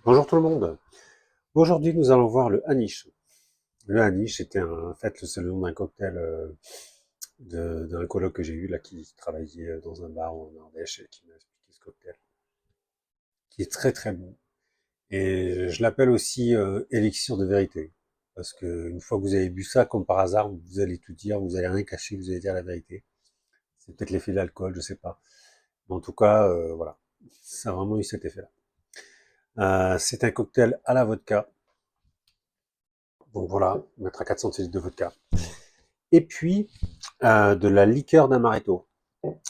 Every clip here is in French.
Bonjour tout le monde. Aujourd'hui, nous allons voir le Hanish. Le Hanish était en fait c'est le nom d'un cocktail d'un coloc que j'ai eu là qui travaillait dans un bar en Ardèche et qui m'a expliqué ce cocktail, qui est très très bon. Et je l'appelle aussi élixir de vérité, parce que une fois que vous avez bu ça, comme par hasard, vous allez tout dire, vous allez rien cacher, vous allez dire la vérité. C'est peut-être l'effet de l'alcool, je sais pas. Mais en tout cas, voilà, ça a vraiment eu cet effet-là. C'est un cocktail à la vodka. Donc voilà, on mettra 4 centilitres de vodka. Et puis, de la liqueur d'amaretto.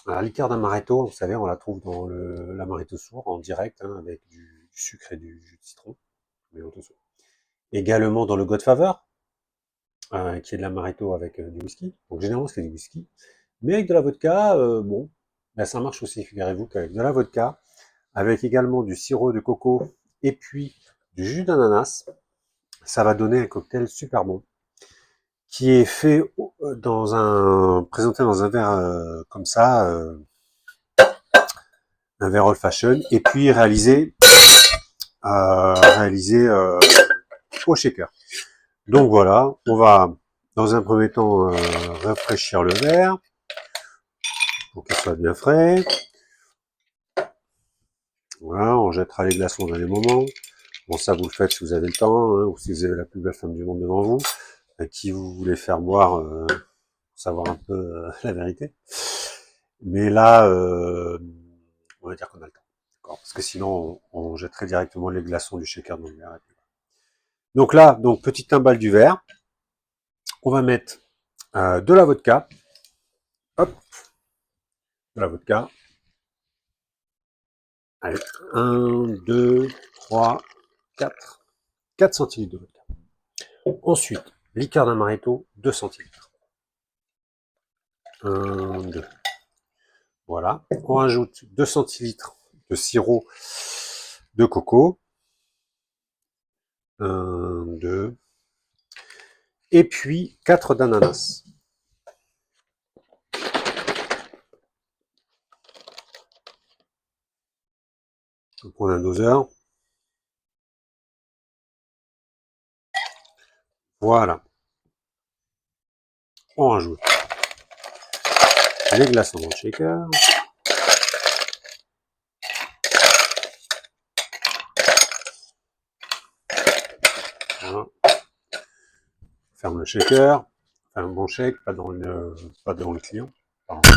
La liqueur d'amaretto, vous savez, on la trouve dans l'amaretto sourd, en direct, hein, avec du sucre et du jus de citron. Mais également dans le Godfather, qui est de l'amaretto avec du whisky. Donc généralement, c'est du whisky. Mais avec de la vodka, bon, ben, ça marche aussi, figurez-vous qu'avec de la vodka, avec également du sirop de coco et puis du jus d'ananas, ça va donner un cocktail super bon, qui est fait présenté dans un verre comme ça, un verre old fashion, et puis réalisé au shaker. Donc voilà, on va dans un premier temps rafraîchir le verre pour qu'il soit bien frais. Voilà, on jettera les glaçons dans les moments. Bon, ça vous le faites si vous avez le temps, hein, ou si vous avez la plus belle femme du monde devant vous, à qui vous voulez faire boire, pour savoir un peu la vérité. Mais là, on va dire qu'on a le temps. Parce que sinon, on jetterait directement les glaçons du shaker dans le verre. Donc là, donc petite timbale du verre. On va mettre de la vodka. Hop, de la vodka. Allez, 1, 2, 3, 4. 4 centilitres de vodka. Ensuite, liqueur d'amaretto, 2 centilitres. 1, 2. Voilà. On rajoute 2 centilitres de sirop de coco. 1, 2. Et puis 4 d'ananas. On prend un doseur. Voilà. On rajoute les glaçons dans le shaker. Voilà. Ferme le shaker. Enfin, un bon shake, pas dans le client. Pardon.